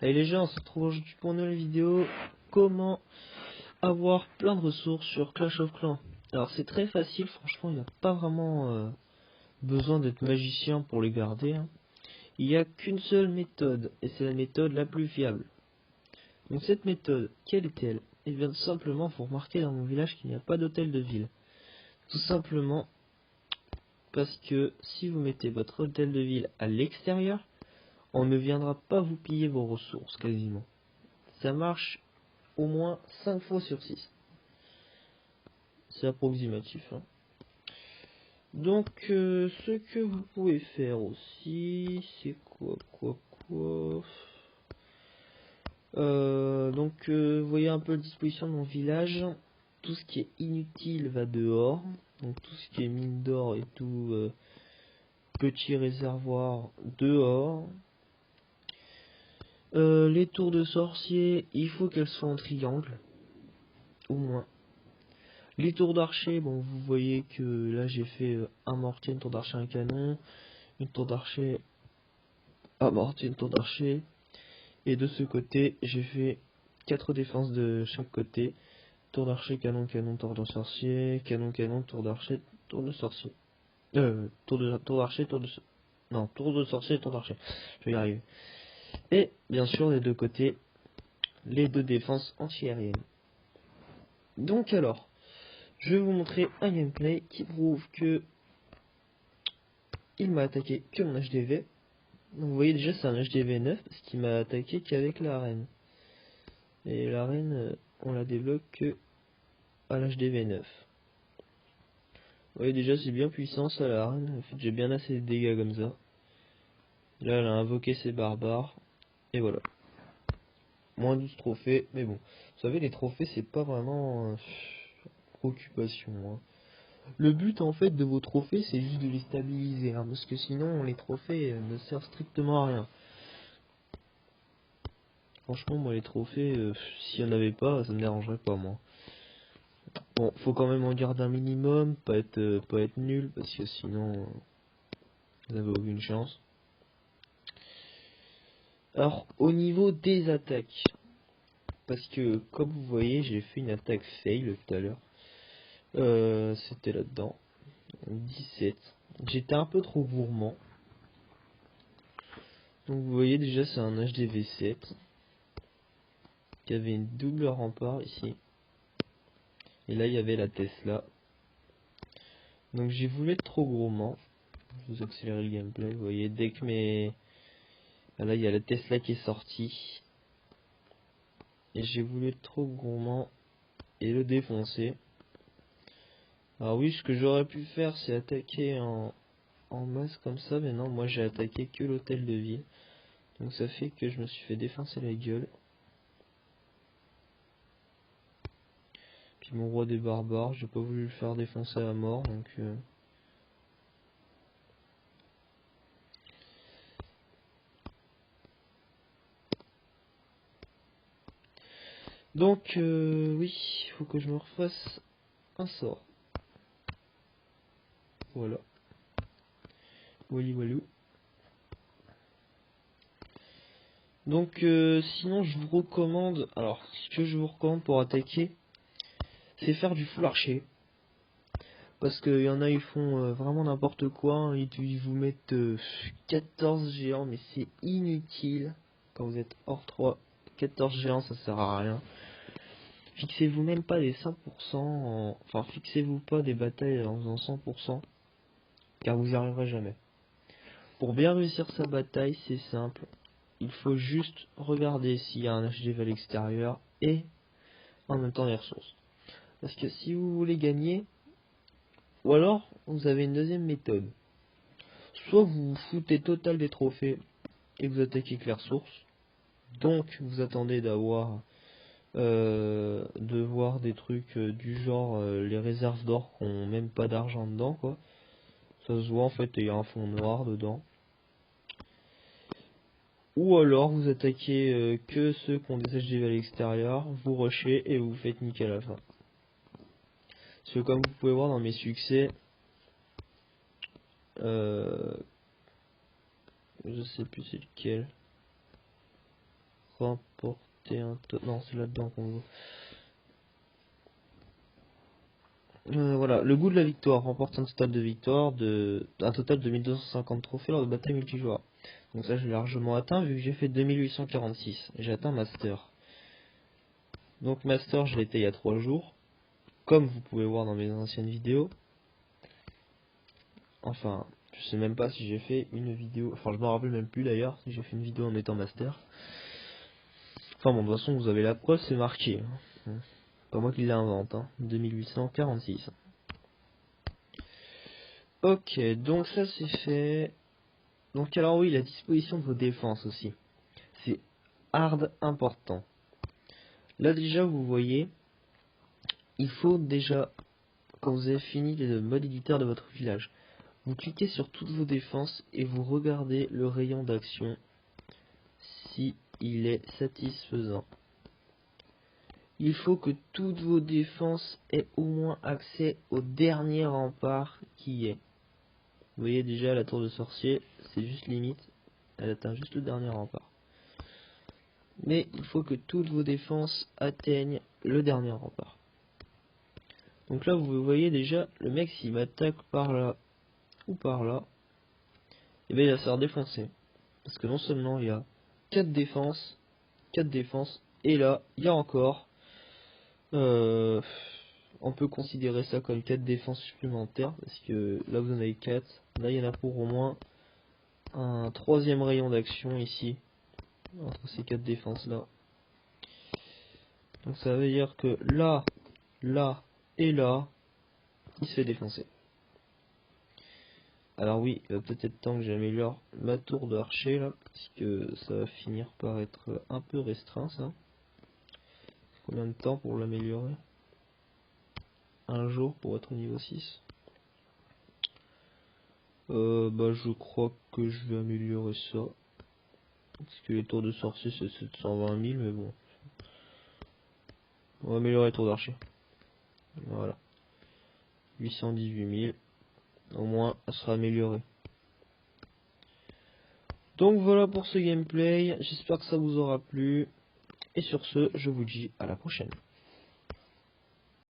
Allez les gens, on se retrouve aujourd'hui pour une nouvelle vidéo. Comment avoir plein de ressources sur Clash of Clans. Alors c'est très facile, franchement, il n'y a pas vraiment besoin d'être magicien pour les garder, hein. Il n'y a qu'une seule méthode, et c'est la méthode la plus fiable. Donc cette méthode, quelle est-elle? Eh bien tout simplement, vous remarquez dans mon village qu'il n'y a pas d'hôtel de ville. Tout simplement parce que si vous mettez votre hôtel de ville à l'extérieur, on ne viendra pas vous piller vos ressources quasiment. Ça marche au moins 5 fois sur 6. C'est approximatif, hein. Donc ce que vous pouvez faire aussi, c'est quoi. Vous voyez un peu la disposition de mon village. Tout ce qui est inutile va dehors. Donc tout ce qui est mine d'or et tout petit réservoir dehors. Les tours de sorciers, il faut qu'elles soient en triangle, au moins. Les tours d'archer, bon vous voyez que là j'ai fait un mortier, une tour d'archer, un canon, une tour d'archer, un mortier, une tour d'archer. Et de ce côté j'ai fait 4 défenses de chaque côté. Tour d'archer, canon, canon, tour de sorcier, canon, canon, tour d'archer, tour de sorcier. Tour d'archer, non, tour de sorcier, tour d'archer. Je vais y arriver. Et bien sûr les deux côtés, les deux défenses anti-aériennes. Donc alors, je vais vous montrer un gameplay qui prouve que il m'a attaqué que mon HDV. Donc vous voyez déjà c'est un HDV 9 parce qu'il m'a attaqué qu'avec la reine. Et la reine on la débloque que à l'HDV 9. Vous voyez déjà c'est bien puissant ça la reine. En fait j'ai bien assez de dégâts comme ça. Là elle a invoqué ses barbares. Et voilà. Moins 12 trophées. Mais bon. Vous savez les trophées c'est pas vraiment préoccupation, hein. Le but en fait de vos trophées c'est juste de les stabiliser, hein, parce que sinon les trophées ne servent strictement à rien. Franchement moi les trophées, s'il n'y en avait pas ça me dérangerait pas moi. Bon faut quand même en garder un minimum, pas être nul parce que sinon vous n'avez aucune chance. Alors au niveau des attaques, parce que comme vous voyez j'ai fait une attaque fail tout à l'heure, c'était là-dedans, 17. J'étais un peu trop gourmand. Donc vous voyez déjà c'est un HDV 7 qui avait une double rempart ici. Et là il y avait la Tesla. Donc j'ai voulu être trop gourmand. Je vous accélère le gameplay. Vous voyez dès que mes... Là il y a la Tesla qui est sortie. Et j'ai voulu être trop gourmand et le défoncer. Alors oui ce que j'aurais pu faire c'est attaquer en masse comme ça. Mais non moi j'ai attaqué que l'hôtel de ville. Donc ça fait que je me suis fait défoncer la gueule. Puis mon roi des barbares, j'ai pas voulu le faire défoncer à mort, donc oui, il faut que je me refasse un sort. Voilà. Wally walou. Donc sinon je vous recommande, alors ce que je vous recommande pour attaquer, c'est faire du full archer. Parce qu'il y en a ils font vraiment n'importe quoi, hein. Ils vous mettent 14 géants mais c'est inutile. Quand vous êtes hors 3, 14 géants ça sert à rien. Fixez-vous même pas des 5%, enfin fixez-vous pas des batailles en faisant 100%, car vous n'y arriverez jamais. Pour bien réussir sa bataille, c'est simple, il faut juste regarder s'il y a un HDV à l'extérieur et en même temps les ressources. Parce que si vous voulez gagner, ou alors vous avez une deuxième méthode. Soit vous vous foutez total des trophées et vous attaquez que les ressources, donc vous attendez de voir des trucs du genre les réserves d'or qui ont même pas d'argent dedans quoi. Ça se voit en fait, il y a un fond noir dedans. Ou alors vous attaquez que ceux qui ont des HDV à l'extérieur, vous rushez et vous faites niquer à la fin. Parce que comme vous pouvez voir dans mes succès, je sais plus c'est lequel. remporter un non, c'est là-dedans qu'on veut. Voilà, le goût de la victoire remporte un total de victoires un total de 1250 trophées lors de batailles multijoueurs. Donc ça j'ai largement atteint vu que j'ai fait 2846. J'ai atteint Master. Donc Master je l'ai été il y a 3 jours. Comme vous pouvez voir dans mes anciennes vidéos. Enfin, je sais même pas si j'ai fait une vidéo. Enfin je me rappelle même plus d'ailleurs si j'ai fait une vidéo en étant Master. Enfin bon, de toute façon vous avez la preuve, c'est marqué. Pas moi qui l'invente, hein. 2846. Ok, donc ça c'est fait. Donc alors oui, la disposition de vos défenses aussi. C'est hard important. Là déjà vous voyez, il faut déjà, quand vous avez fini le mode éditeur de votre village, vous cliquez sur toutes vos défenses et vous regardez le rayon d'action si il est satisfaisant. Il faut que toutes vos défenses aient au moins accès au dernier rempart qui est. Vous voyez déjà la tour de sorcier, c'est juste limite, elle atteint juste le dernier rempart. Mais il faut que toutes vos défenses atteignent le dernier rempart. Donc là vous voyez déjà, le mec s'il m'attaque par là ou par là, et bien il va se faire défoncer. Parce que non seulement il y a 4 défenses, et là il y a encore, on peut considérer ça comme 4 défenses supplémentaires, parce que là vous en avez 4, là il y en a pour au moins un troisième rayon d'action ici, entre ces 4 défenses là. Donc ça veut dire que là, là et là, il se fait défoncer. Alors oui, il va peut-être être temps que j'améliore ma tour d'archer là, parce que ça va finir par être un peu restreint ça. Combien de temps pour l'améliorer? Un jour pour être au niveau 6. Bah je crois que je vais améliorer ça. Parce que les tours de sorcier c'est 720 000, mais bon. On va améliorer les tours d'archer. Voilà. 818 000. Au moins, elle sera améliorée. Donc voilà pour ce gameplay. J'espère que ça vous aura plu. Et sur ce, je vous dis à la prochaine.